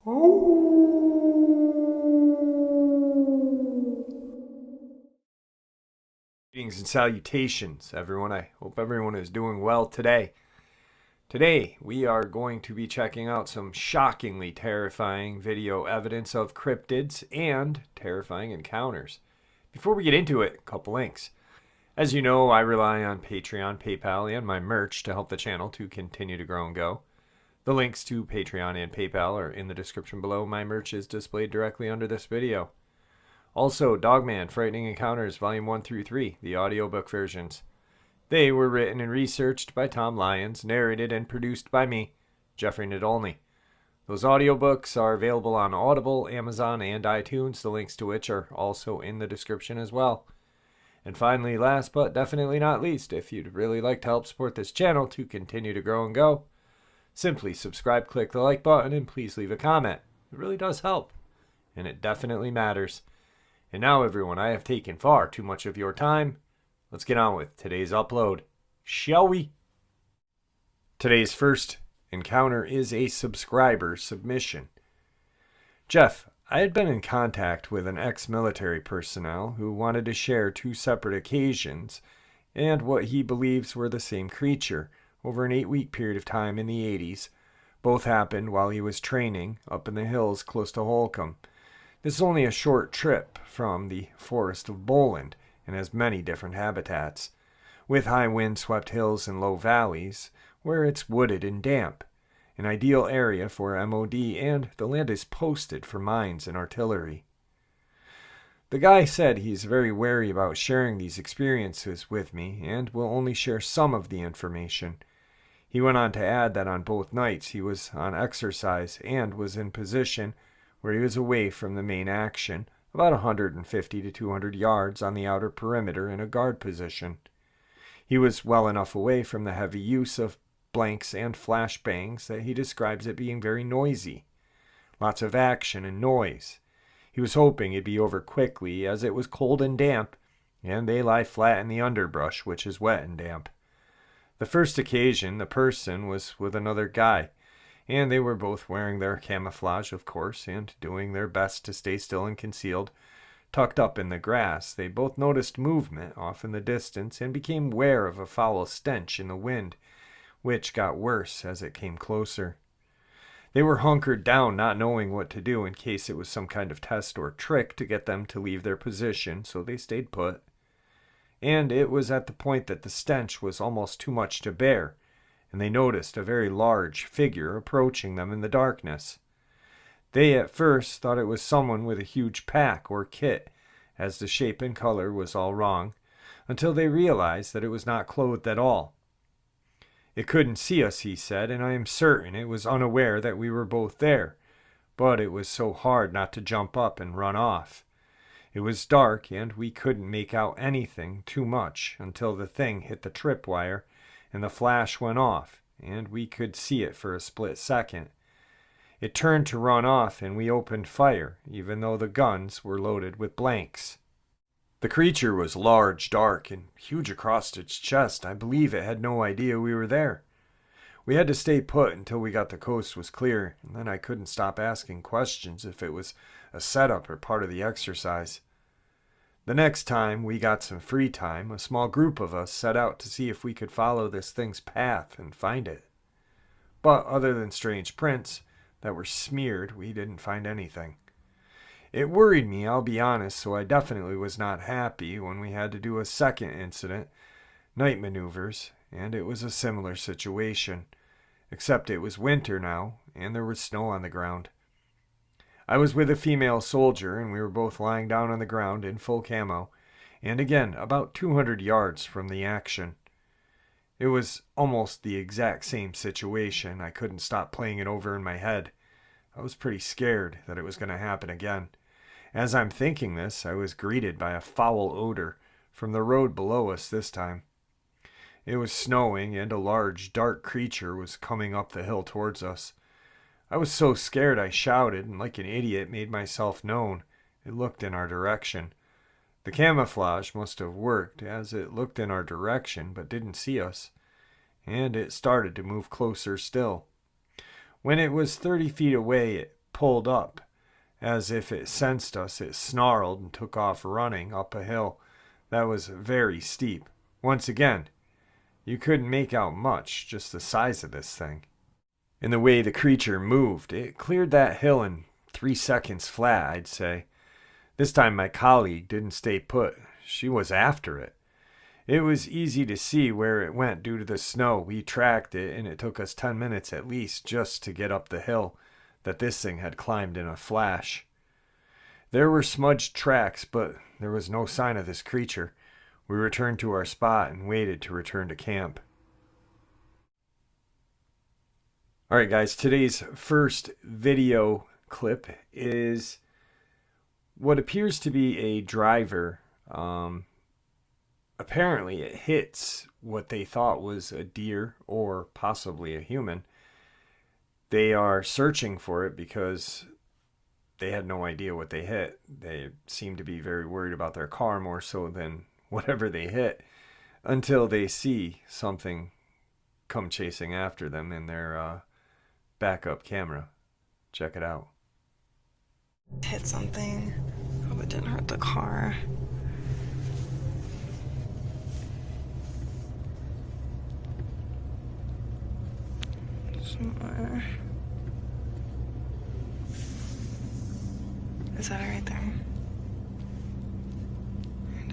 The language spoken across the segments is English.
Greetings and salutations, everyone. I hope everyone is doing well today. Today, we are going to be checking out some shockingly terrifying video evidence of cryptids and terrifying encounters. Before we get into it, a couple links. As you know, I rely on Patreon, PayPal, and my merch to help the channel to continue to grow and go. The links to Patreon and PayPal are in the description below. My merch is displayed directly under this video. Also, Dogman, Frightening Encounters, Volume 1 through 3, the audiobook versions. They were written and researched by Tom Lyons, narrated and produced by me, Jeffrey Nadolny. Those audiobooks are available on Audible, Amazon, and iTunes, the links to which are also in the description as well. And finally, last but definitely not least, if you'd really like to help support this channel to continue to grow and go, simply subscribe, click the like button, and please leave a comment. It really does help, and it definitely matters. And now, everyone, I have taken far too much of your time. Let's get on with today's upload, shall we? Today's first encounter is a subscriber submission. Jeff, I had been in contact with an ex-military personnel who wanted to share two separate occasions and what he believes were the same creature over an 8-week period of time in the 80s. Both happened while he was training up in the hills close to Holcomb. This is only a short trip from the forest of Boland and has many different habitats, with high wind-swept hills and low valleys where it's wooded and damp, an ideal area for MOD, and the land is posted for mines and artillery. The guy said he's very wary about sharing these experiences with me and will only share some of the information. He went on to add that on both nights he was on exercise and was in position where he was away from the main action, about 150 to 200 yards on the outer perimeter in a guard position. He was well enough away from the heavy use of blanks and flashbangs that he describes it being very noisy. Lots of action and noise. He was hoping it'd be over quickly as it was cold and damp, and they lie flat in the underbrush, which is wet and damp. The first occasion, the person was with another guy, and they were both wearing their camouflage, of course, and doing their best to stay still and concealed. Tucked up in the grass, they both noticed movement off in the distance and became aware of a foul stench in the wind, which got worse as it came closer. They were hunkered down, not knowing what to do in case it was some kind of test or trick to get them to leave their position, so they stayed put. And it was at the point that the stench was almost too much to bear, and they noticed a very large figure approaching them in the darkness. They at first thought it was someone with a huge pack or kit, as the shape and color was all wrong, until they realized that it was not clothed at all. It couldn't see us, he said, and I am certain it was unaware that we were both there, but it was so hard not to jump up and run off. It was dark, and we couldn't make out anything too much until the thing hit the tripwire and the flash went off, and we could see it for a split second. It turned to run off, and we opened fire, even though the guns were loaded with blanks. The creature was large, dark, and huge across its chest. I believe it had no idea we were there. We had to stay put until we got the coast was clear, and then I couldn't stop asking questions if it was a setup or part of the exercise. The next time we got some free time, a small group of us set out to see if we could follow this thing's path and find it. But other than strange prints that were smeared, we didn't find anything. It worried me, I'll be honest, so I definitely was not happy when we had to do a second incident, night maneuvers, and it was a similar situation, except it was winter now, and there was snow on the ground. I was with a female soldier, and we were both lying down on the ground in full camo, and again, about 200 yards from the action. It was almost the exact same situation. I couldn't stop playing it over in my head. I was pretty scared that it was going to happen again. As I'm thinking this, I was greeted by a foul odor from the road below us this time. It was snowing, and a large, dark creature was coming up the hill towards us. I was so scared I shouted, and like an idiot made myself known. It looked in our direction. The camouflage must have worked, as it looked in our direction but didn't see us, and it started to move closer still. When it was 30 feet away, it pulled up. As if it sensed us, it snarled and took off running up a hill that was very steep. Once again, you couldn't make out much, just the size of this thing. And the way the creature moved, it cleared that hill in 3 seconds flat, I'd say. This time my colleague didn't stay put. She was after it. It was easy to see where it went due to the snow. We tracked it, and it took us 10 minutes at least just to get up the hill that this thing had climbed in a flash. There were smudged tracks, but there was no sign of this creature. We returned to our spot and waited to return to camp. Alright guys, today's first video clip is what appears to be a driver. Apparently it hits what they thought was a deer or possibly a human. They are searching for it because they had no idea what they hit. They seem to be very worried about their car more so than whatever they hit, until they see something come chasing after them in their backup camera. Check it out. Hit something. Hope it didn't hurt the car. Somewhere. Is that it right there? It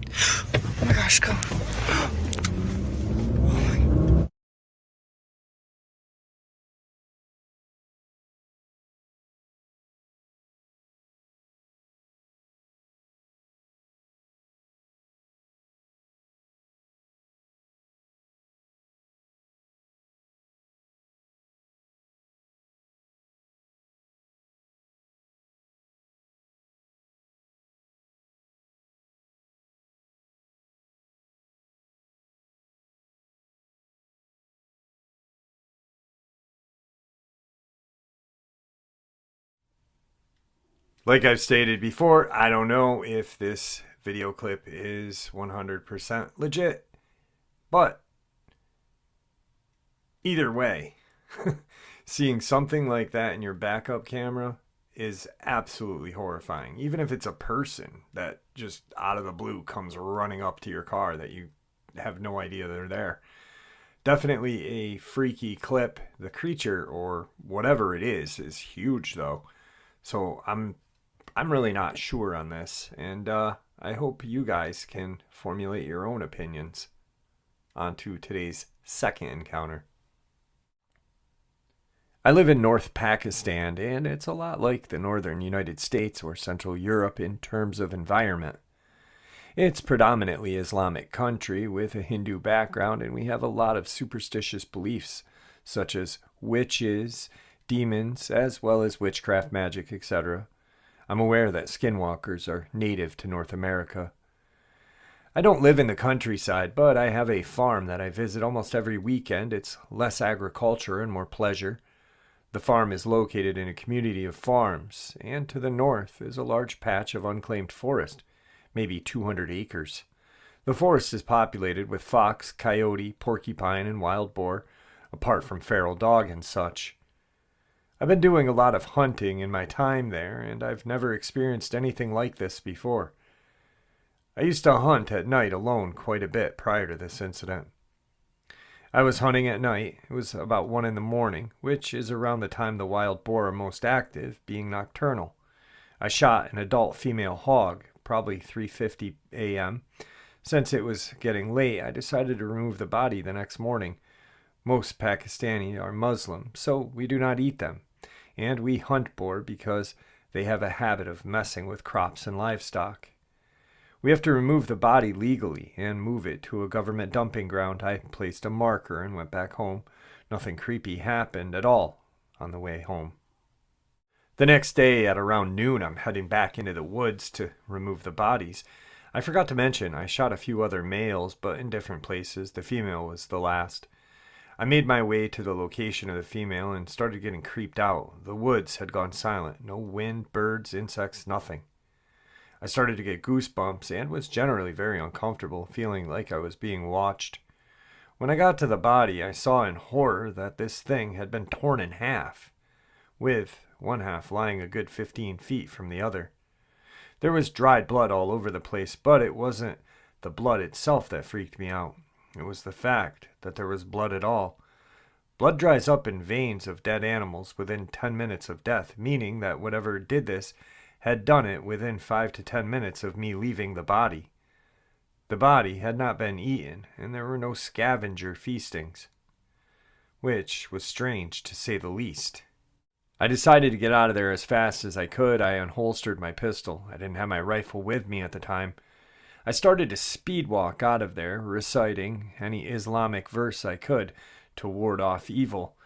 is. Oh my gosh, go. Like I've stated before, I don't know if this video clip is 100% legit, but either way, seeing something like that in your backup camera is absolutely horrifying. Even if it's a person that just out of the blue comes running up to your car that you have no idea they're there. Definitely a freaky clip. The creature or whatever it is huge though. So I'm really not sure on this, and I hope you guys can formulate your own opinions onto today's second encounter. I live in North Pakistan, and it's a lot like the northern United States or Central Europe in terms of environment. It's predominantly Islamic country with a Hindu background, and we have a lot of superstitious beliefs, such as witches, demons, as well as witchcraft, magic, etc. I'm aware that skinwalkers are native to North America. I don't live in the countryside, but I have a farm that I visit almost every weekend. It's less agriculture and more pleasure. The farm is located in a community of farms, and to the north is a large patch of unclaimed forest, maybe 200 acres. The forest is populated with fox, coyote, porcupine, and wild boar, apart from feral dog and such. I've been doing a lot of hunting in my time there, and I've never experienced anything like this before. I used to hunt at night alone quite a bit prior to this incident. I was hunting at night. It was about 1 a.m, which is around the time the wild boar are most active, being nocturnal. I shot an adult female hog, probably 3:50 a.m. Since it was getting late, I decided to remove the body the next morning. Most Pakistani are Muslim, so we do not eat them. And we hunt boar because they have a habit of messing with crops and livestock. We have to remove the body legally and move it to a government dumping ground. I placed a marker and went back home. Nothing creepy happened at all on the way home. The next day at around noon, I'm heading back into the woods to remove the bodies. I forgot to mention I shot a few other males, but in different places. The female was the last. I made my way to the location of the female and started getting creeped out. The woods had gone silent. No wind, birds, insects, nothing. I started to get goosebumps and was generally very uncomfortable, feeling like I was being watched. When I got to the body, I saw in horror that this thing had been torn in half, with one half lying a good 15 feet from the other. There was dried blood all over the place, but it wasn't the blood itself that freaked me out. It was the fact that there was blood at all. Blood dries up in veins of dead animals within 10 minutes of death, meaning that whatever did this had done it within 5 to 10 minutes of me leaving the body. The body had not been eaten, and there were no scavenger feastings, which was strange to say the least. I decided to get out of there as fast as I could. I unholstered my pistol. I didn't have my rifle with me at the time. I started to speed walk out of there, reciting any Islamic verse I could to ward off evil.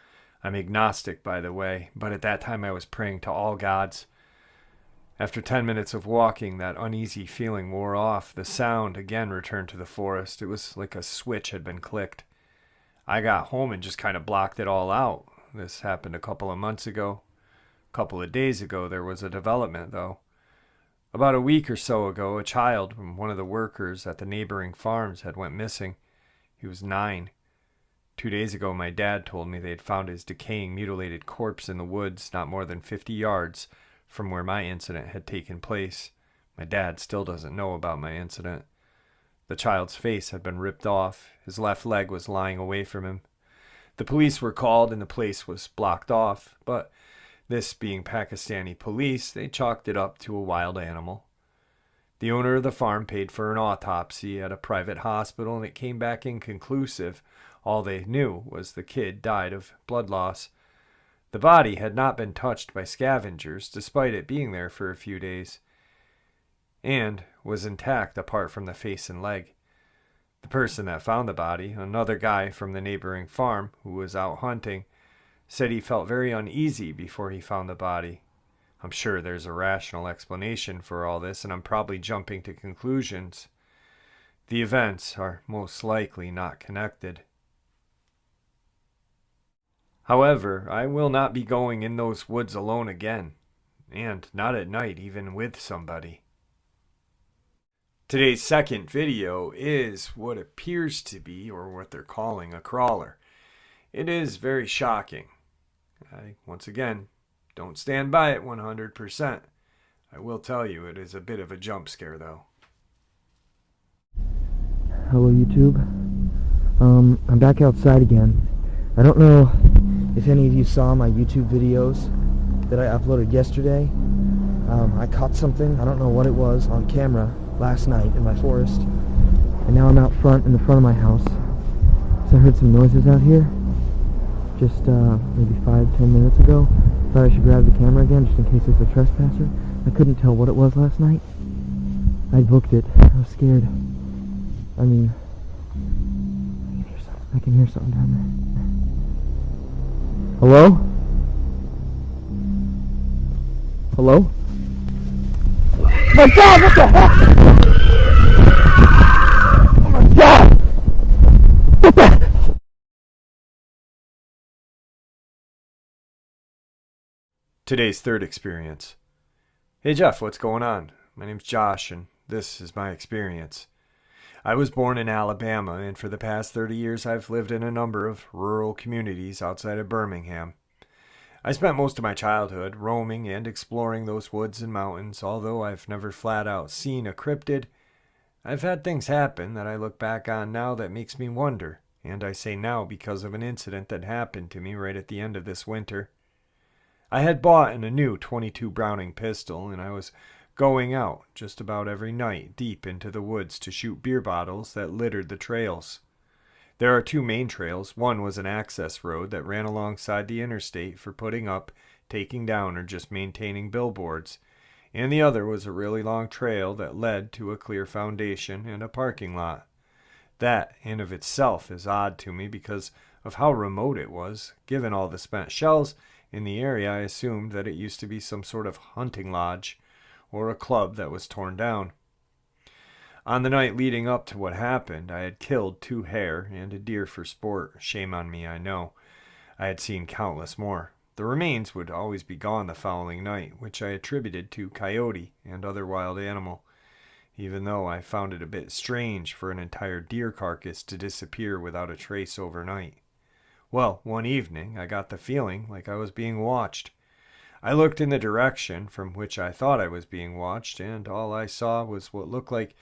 I'm agnostic, by the way, but at that time I was praying to all gods. After 10 minutes of walking, that uneasy feeling wore off. The sound again returned to the forest. It was like a switch had been clicked. I got home and just kind of blocked it all out. This happened a couple of months ago. A couple of days ago, there was a development, though. About a week or so ago, a child from one of the workers at the neighboring farms had went missing. He was 9. 2 days ago, my dad told me they had found his decaying, mutilated corpse in the woods not more than 50 yards from where my incident had taken place. My dad still doesn't know about my incident. The child's face had been ripped off. His left leg was lying away from him. The police were called and the place was blocked off, but this being Pakistani police, they chalked it up to a wild animal. The owner of the farm paid for an autopsy at a private hospital, and it came back inconclusive. All they knew was the kid died of blood loss. The body had not been touched by scavengers, despite it being there for a few days, and was intact apart from the face and leg. The person that found the body, another guy from the neighboring farm who was out hunting, said he felt very uneasy before he found the body. I'm sure there's a rational explanation for all this, and I'm probably jumping to conclusions. The events are most likely not connected. However, I will not be going in those woods alone again, and not at night even with somebody. Today's second video is what appears to be, or what they're calling, a crawler. It is very shocking. I, once again, don't stand by it 100%. I will tell you it is a bit of a jump scare, though. Hello, YouTube. I'm back outside again. I don't know if any of you saw my YouTube videos that I uploaded yesterday. I caught something, I don't know what it was, on camera last night in my forest. And now I'm out front, in the front of my house. So I heard some noises out here just maybe 5-10 minutes ago. Thought I should grab the camera again just in case it's a trespasser. I couldn't tell what it was last night. I booked it. I was scared. I mean, I can hear something down there. Hello? Hello? My God, what the heck? Oh my God! What the? Today's third experience. Hey Jeff, what's going on? My name's Josh, and this is my experience. I was born in Alabama, and for the past 30 years I've lived in a number of rural communities outside of Birmingham. I spent most of my childhood roaming and exploring those woods and mountains. Although I've never flat out seen a cryptid, I've had things happen that I look back on now that makes me wonder, and I say now because of an incident that happened to me right at the end of this winter. I had bought a new .22 Browning pistol, and I was going out just about every night deep into the woods to shoot beer bottles that littered the trails. There are two main trails. One was an access road that ran alongside the interstate for putting up, taking down, or just maintaining billboards, and the other was a really long trail that led to a clear foundation and a parking lot. That in of itself is odd to me because of how remote it was. Given all the spent shells in the area, I assumed that it used to be some sort of hunting lodge or a club that was torn down. On the night leading up to what happened, I had killed 2 hare and a deer for sport. Shame on me, I know. I had seen countless more. The remains would always be gone the following night, which I attributed to coyote and other wild animal. even though I found it a bit strange for an entire deer carcass to disappear without a trace overnight. Well, one evening I got the feeling like I was being watched. I looked in the direction from which I thought I was being watched, and all I saw was what looked like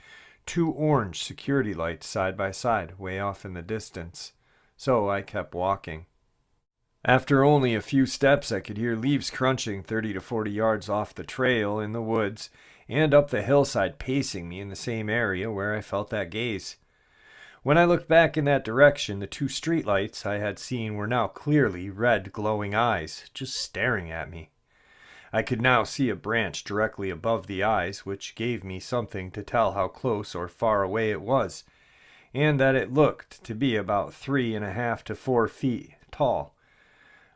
two orange security lights side by side, way off in the distance. So I kept walking. After only a few steps, I could hear leaves crunching 30 to 40 yards off the trail in the woods and up the hillside pacing me in the same area where I felt that gaze. When I looked back in that direction, the two streetlights I had seen were now clearly red glowing eyes, just staring at me. I could now see a branch directly above the eyes, which gave me something to tell how close or far away it was, and that it looked to be about 3.5 to 4 feet tall.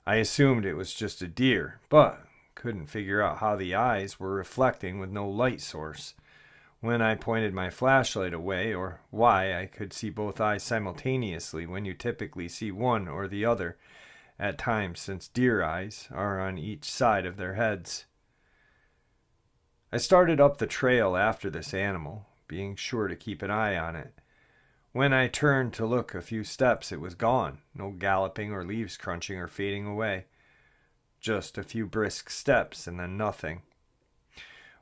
I assumed it was just a deer, but couldn't figure out how the eyes were reflecting with no light source. When I pointed my flashlight away, or why I could see both eyes simultaneously when you typically see one or the other at times, since deer eyes are on each side of their heads. I started up the trail after this animal, being sure to keep an eye on it. When I turned to look a few steps, it was gone. No galloping or leaves crunching or fading away. Just a few brisk steps and then nothing.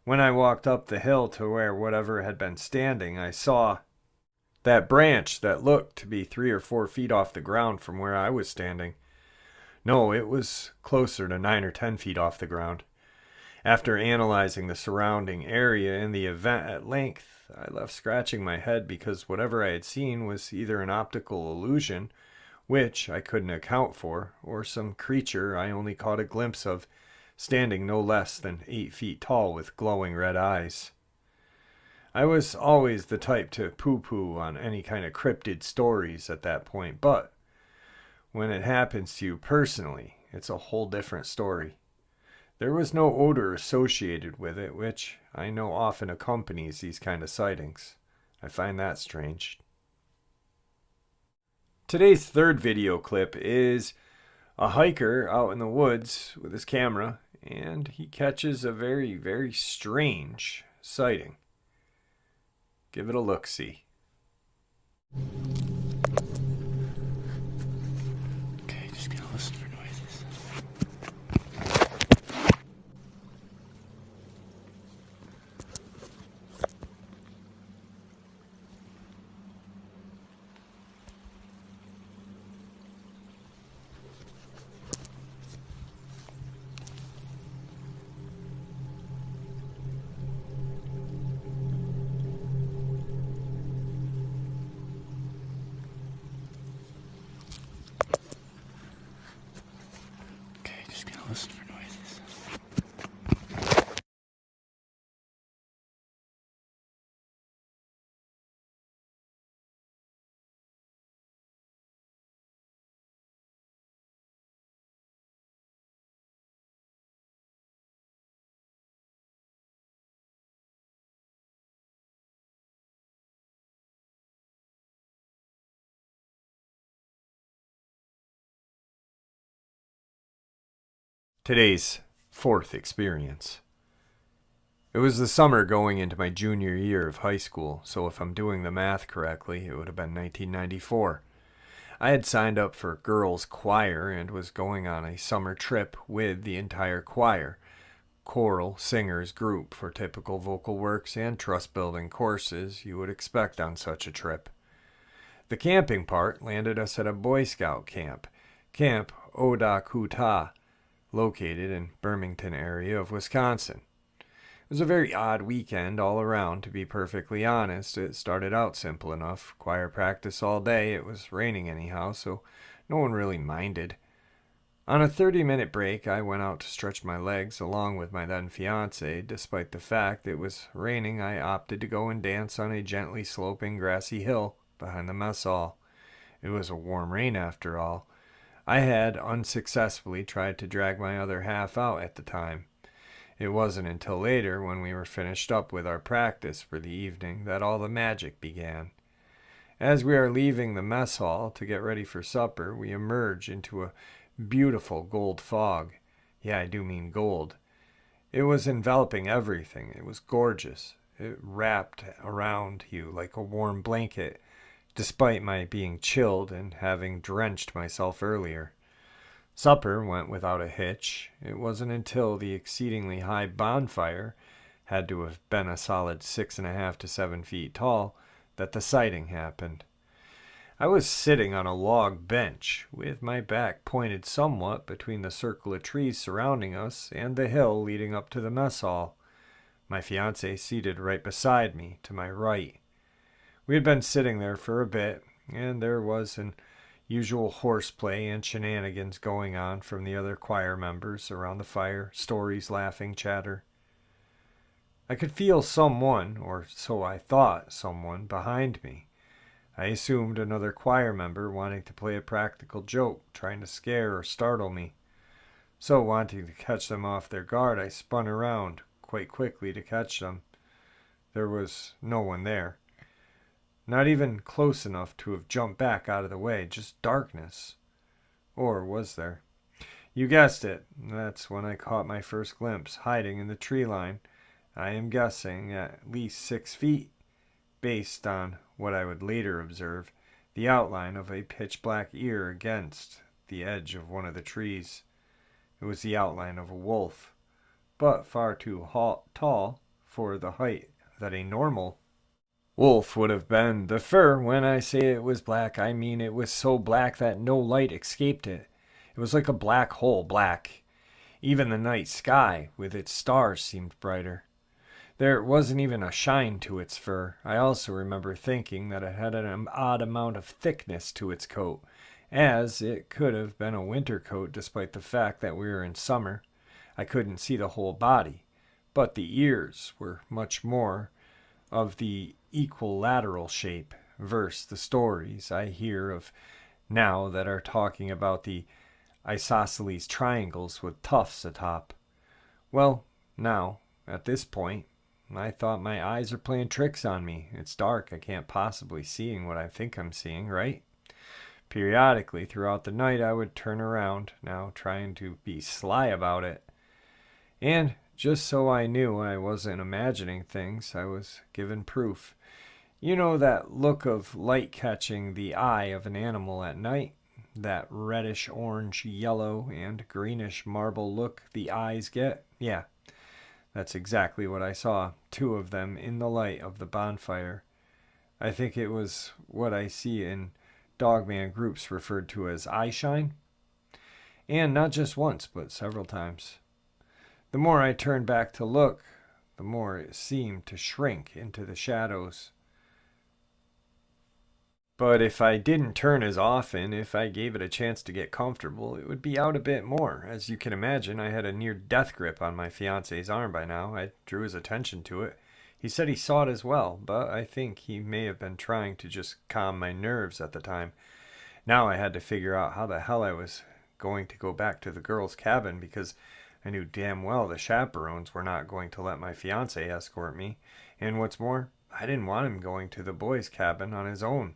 When I walked up the hill to where whatever had been standing, I saw that branch that looked to be 3 or 4 feet off the ground from where I was standing. No, it was closer to 9 or 10 feet off the ground. After analyzing the surrounding area and the event at length, I left scratching my head because whatever I had seen was either an optical illusion, which I couldn't account for, or some creature I only caught a glimpse of, standing no less than 8 feet tall with glowing red eyes. I was always the type to poo-poo on any kind of cryptid stories at that point, but when it happens to you personally, it's a whole different story. There was no odor associated with it, which I know often accompanies these kind of sightings. I find that strange. Today's third video clip is a hiker out in the woods with his camera, and he catches a very, very strange sighting. Give it a look-see. Okay, just gonna listen for noises. Listen for noises. Today's fourth experience. It was the summer going into my junior year of high school, so if I'm doing the math correctly, it would have been 1994. I had signed up for girls' choir and was going on a summer trip with the entire choir, choral singers group for typical vocal works and trust-building courses you would expect on such a trip. The camping part landed us at a Boy Scout camp, Camp Odakuta, located in Birmingham area of Wisconsin. It was a very odd weekend all around, to be perfectly honest. It started out simple enough. Choir practice all day. It was raining anyhow, so no one really minded. On a 30-minute break, I went out to stretch my legs along with my then fiancée. Despite the fact it was raining, I opted to go and dance on a gently sloping grassy hill behind the mess hall. It was a warm rain after all. I had unsuccessfully tried to drag my other half out at the time. It wasn't until later, when we were finished up with our practice for the evening, that all the magic began. As we are leaving the mess hall to get ready for supper, we emerge into a beautiful gold fog. Yeah, I do mean gold. It was enveloping everything. It was gorgeous. It wrapped around you like a warm blanket, despite my being chilled and having drenched myself earlier. Supper went without a hitch. It wasn't until the exceedingly high bonfire had to have been a solid 6.5 to 7 feet tall that the sighting happened. I was sitting on a log bench, with my back pointed somewhat between the circle of trees surrounding us and the hill leading up to the mess hall. My fiancée seated right beside me, to my right. We had been sitting there for a bit, and there was an usual horseplay and shenanigans going on from the other choir members around the fire, stories, laughing, chatter. I could feel someone, or so I thought someone, behind me. I assumed another choir member wanting to play a practical joke, trying to scare or startle me. So, wanting to catch them off their guard, I spun around quite quickly to catch them. There was no one there. Not even close enough to have jumped back out of the way, just darkness. Or was there? You guessed it. That's when I caught my first glimpse, hiding in the tree line. I am guessing at least 6 feet, based on what I would later observe, the outline of a pitch-black ear against the edge of one of the trees. It was the outline of a wolf, but far too tall for the height that a normal wolf would have been. The fur, when I say it was black, I mean it was so black that no light escaped it. It was like a black hole black. Even the night sky, with its stars, seemed brighter. There wasn't even a shine to its fur. I also remember thinking that it had an odd amount of thickness to its coat, as it could have been a winter coat despite the fact that we were in summer. I couldn't see the whole body, but the ears were much more of the equilateral shape, versus the stories I hear of now that are talking about the isosceles triangles with tufts atop. Well, now, at this point, I thought my eyes are playing tricks on me. It's dark. I can't possibly see what I think I'm seeing, right? Periodically throughout the night, I would turn around, now trying to be sly about it. And just so I knew I wasn't imagining things, I was given proof. You know that look of light catching the eye of an animal at night? That reddish, orange, yellow, and greenish marble look the eyes get? Yeah. That's exactly what I saw, 2 of them in the light of the bonfire. I think it was what I see in Dogman groups referred to as eye shine. And not just once, but several times. The more I turned back to look, the more it seemed to shrink into the shadows. But if I didn't turn as often, if I gave it a chance to get comfortable, it would be out a bit more. As you can imagine, I had a near-death grip on my fiancé's arm by now. I drew his attention to it. He said he saw it as well, but I think he may have been trying to just calm my nerves at the time. Now I had to figure out how the hell I was going to go back to the girls' cabin, because I knew damn well the chaperones were not going to let my fiancé escort me. And what's more, I didn't want him going to the boys' cabin on his own.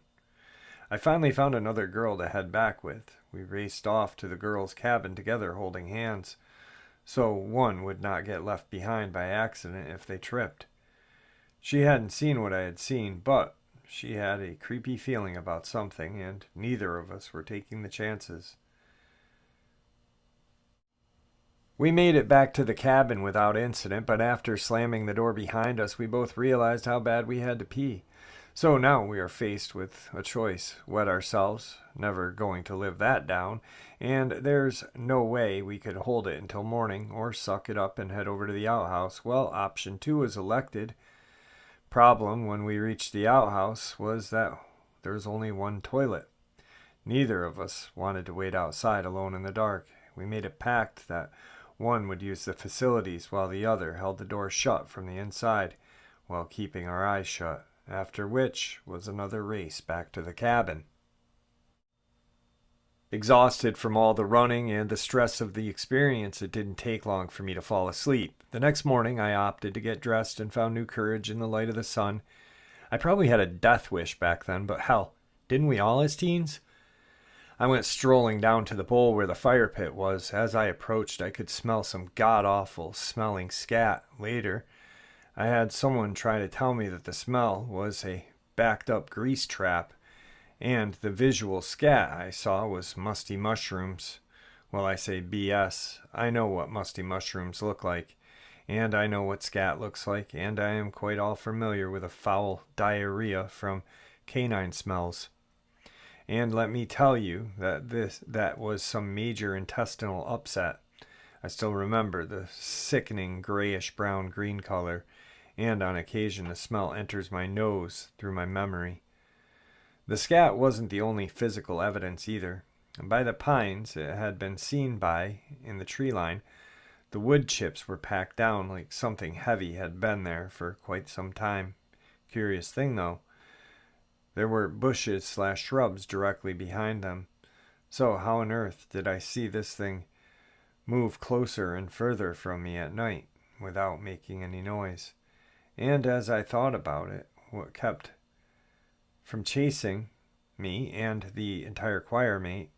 I finally found another girl to head back with. We raced off to the girls' cabin together, holding hands, so one would not get left behind by accident if they tripped. She hadn't seen what I had seen, but she had a creepy feeling about something, and neither of us were taking the chances. We made it back to the cabin without incident, but after slamming the door behind us, we both realized how bad we had to pee. So now we are faced with a choice: wet ourselves, never going to live that down, and there's no way we could hold it until morning, or suck it up and head over to the outhouse. Well, option 2 is elected. Problem when we reached the outhouse was that there was only one toilet. Neither of us wanted to wait outside alone in the dark. We made a pact that one would use the facilities while the other held the door shut from the inside, while keeping our eyes shut. After which was another race back to the cabin. Exhausted from all the running and the stress of the experience, it didn't take long for me to fall asleep. The next morning, I opted to get dressed and found new courage in the light of the sun. I probably had a death wish back then, but hell, didn't we all as teens? I went strolling down to the bowl where the fire pit was. As I approached, I could smell some god-awful smelling scat. Later, I had someone try to tell me that the smell was a backed up grease trap, and the visual scat I saw was musty mushrooms. Well, I say BS. I know what musty mushrooms look like, and I know what scat looks like, and I am quite all familiar with a foul diarrhea from canine smells. And let me tell you that was some major intestinal upset. I still remember the sickening grayish brown green color, and on occasion the smell enters my nose through my memory. The scat wasn't the only physical evidence either. By the pines it had been seen by in the tree line, the wood chips were packed down like something heavy had been there for quite some time. Curious thing though, there were bushes/shrubs directly behind them. So how on earth did I see this thing move closer and further from me at night without making any noise? And as I thought about it, what kept from chasing me and the entire choir mate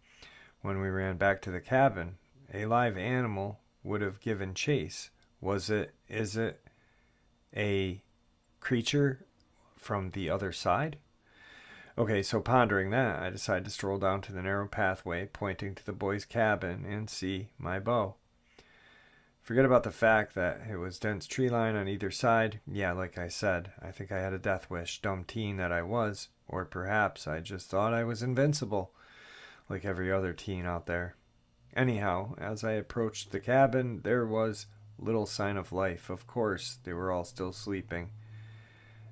when we ran back to the cabin, a live animal would have given chase. Is it a creature from the other side? Okay, so pondering that, I decided to stroll down to the narrow pathway pointing to the boys' cabin and see my bow. Forget about the fact that it was dense tree line on either side. Yeah, like I said, I think I had a death wish, dumb teen that I was, or perhaps I just thought I was invincible, like every other teen out there. Anyhow, as I approached the cabin, there was little sign of life. Of course, they were all still sleeping.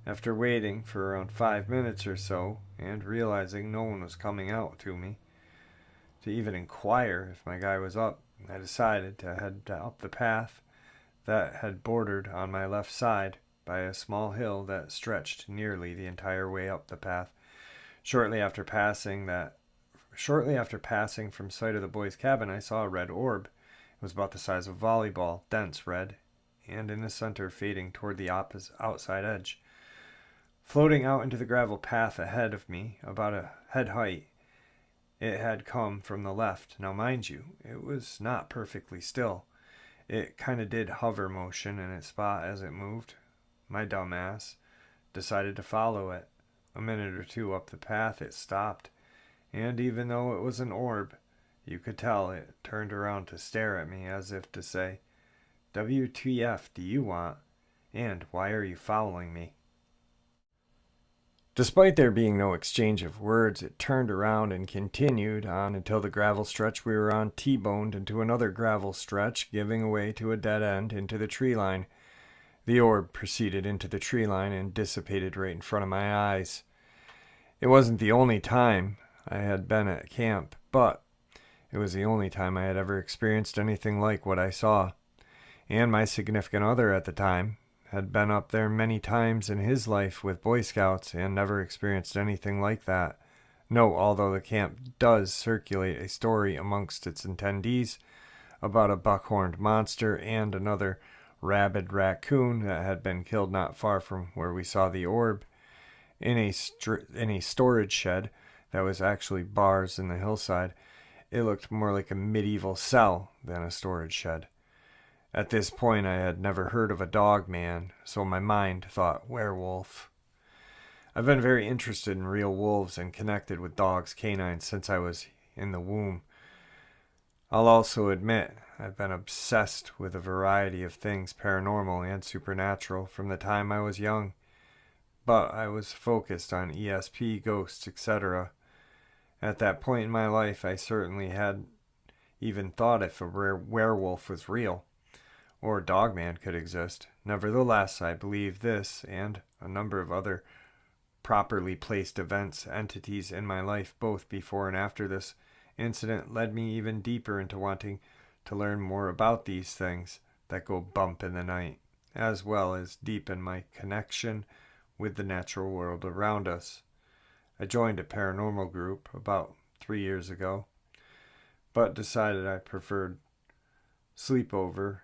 After waiting for around 5 minutes or so, and realizing no one was coming out to me to even inquire if my guy was up, I decided to head up the path that had bordered on my left side by a small hill that stretched nearly the entire way up the path. Shortly after passing from sight of the boys' cabin, I saw a red orb. It was about the size of a volleyball, dense red, and in the center fading toward the opposite outside edge. Floating out into the gravel path ahead of me, about a head height, it had come from the left. Now, mind you, it was not perfectly still. It kind of did hover motion in its spot as it moved. My dumb ass decided to follow it. A minute or two up the path, it stopped, and even though it was an orb, you could tell it turned around to stare at me as if to say, "WTF do you want? And why are you following me?" Despite there being no exchange of words, it turned around and continued on until the gravel stretch we were on T-boned into another gravel stretch, giving way to a dead end into the tree line. The orb proceeded into the tree line and dissipated right in front of my eyes. It wasn't the only time I had been at camp, but it was the only time I had ever experienced anything like what I saw. And my significant other at the time had been up there many times in his life with Boy Scouts and never experienced anything like that. No, although the camp does circulate a story amongst its attendees about a buck-horned monster and another rabid raccoon that had been killed not far from where we saw the orb in a storage shed that was actually bars in the hillside. It looked more like a medieval cell than a storage shed. At this point, I had never heard of a Dogman, so my mind thought werewolf. I've been very interested in real wolves and connected with dogs, canines, since I was in the womb. I'll also admit I've been obsessed with a variety of things paranormal and supernatural from the time I was young, but I was focused on ESP, ghosts, etc. At that point in my life, I certainly hadn't even thought if a werewolf was real, or Dogman could exist. Nevertheless, I believe this and a number of other properly placed events, entities in my life, both before and after this incident, led me even deeper into wanting to learn more about these things that go bump in the night, as well as deepen my connection with the natural world around us. I joined a paranormal group about 3 years ago, but decided I preferred sleepover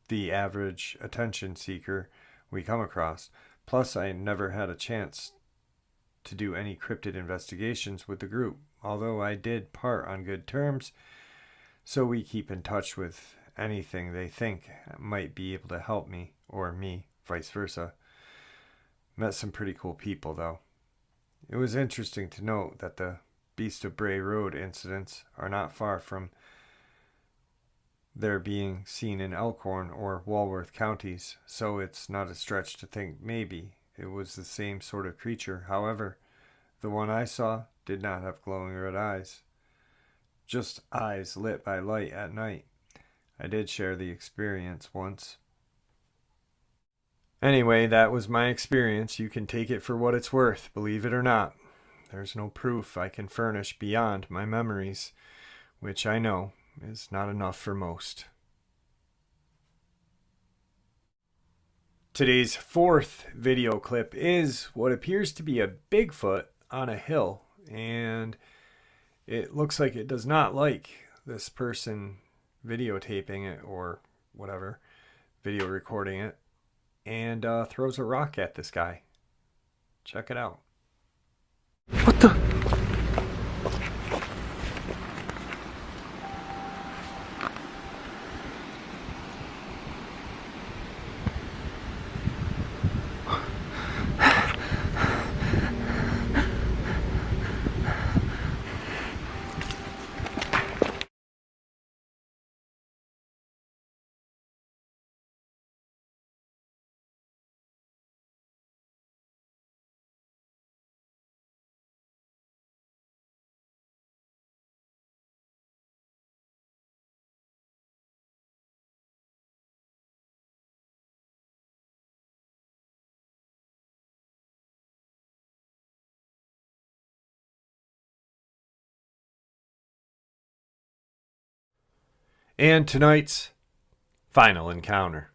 the average attention seeker we come across. Plus, I never had a chance to do any cryptid investigations with the group, although I did part on good terms, so we keep in touch with anything they think might be able to help me, or me, vice versa. Met some pretty cool people, though. It was interesting to note that the Beast of Bray Road incidents are not far from their being seen in Elkhorn or Walworth counties, so it's not a stretch to think maybe it was the same sort of creature. However, the one I saw did not have glowing red eyes, just eyes lit by light at night. I did share the experience once. Anyway, that was my experience. You can take it for what it's worth, believe it or not. There's no proof I can furnish beyond my memories, which I know is not enough for most. Today's fourth video clip is what appears to be a Bigfoot on a hill, and it looks like it does not like this person videotaping it or whatever, video recording it, and throws a rock at this guy. Check it out. What the? And tonight's final encounter.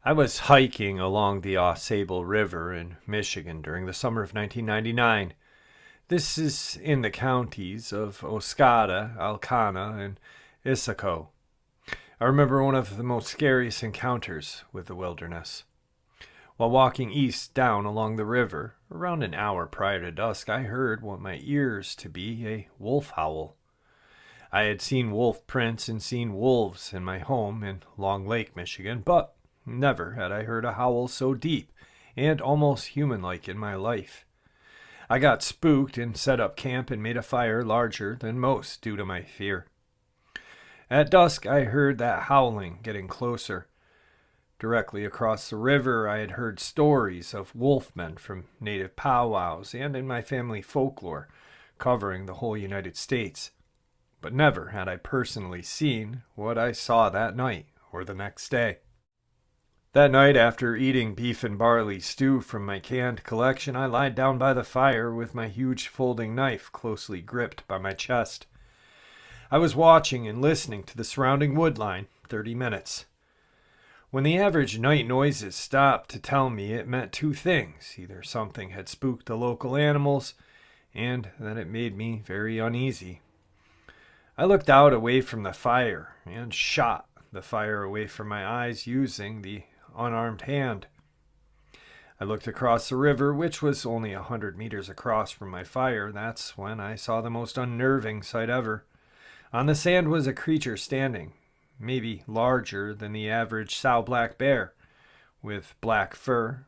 I was hiking along the Au Sable River in Michigan during the summer of 1999. This is in the counties of Oscoda, Alcana, and Issaquah. I remember one of the most scariest encounters with the wilderness. While walking east down along the river, around an hour prior to dusk, I heard what my ears to be a wolf howl. I had seen wolf prints and seen wolves in my home in Long Lake, Michigan, but never had I heard a howl so deep and almost human-like in my life. I got spooked and set up camp and made a fire larger than most due to my fear. At dusk, I heard that howling getting closer. Directly across the river, I had heard stories of wolfmen from native powwows and in my family folklore covering the whole United States. But never had I personally seen what I saw that night or the next day. That night, after eating beef and barley stew from my canned collection, I lied down by the fire with my huge folding knife closely gripped by my chest. I was watching and listening to the surrounding woodline 30 minutes. When the average night noises stopped to tell me, it meant two things. Either something had spooked the local animals, and that it made me very uneasy. I looked out away from the fire and shot the fire away from my eyes using the unarmed hand. I looked across the river, which was only 100 meters across from my fire. That's when I saw the most unnerving sight ever. On the sand was a creature standing, maybe larger than the average sow black bear, with black fur,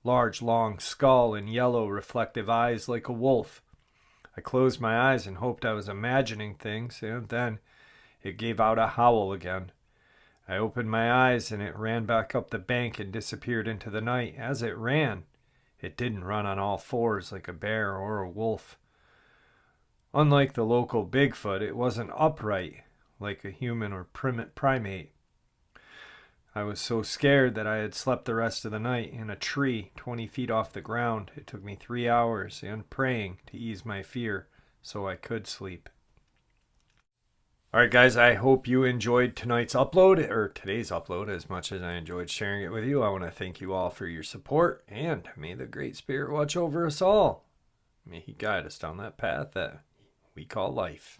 large long skull, and yellow reflective eyes like a wolf. I closed my eyes and hoped I was imagining things, and then it gave out a howl again. I opened my eyes and it ran back up the bank and disappeared into the night. As it ran, it didn't run on all fours like a bear or a wolf. Unlike the local Bigfoot, it wasn't upright like a human or primate. I was so scared that I had slept the rest of the night in a tree 20 feet off the ground. It took me 3 hours and praying to ease my fear so I could sleep. Alright guys, I hope you enjoyed today's upload, as much as I enjoyed sharing it with you. I want to thank you all for your support, and may the Great Spirit watch over us all. May He guide us down that path that we call life.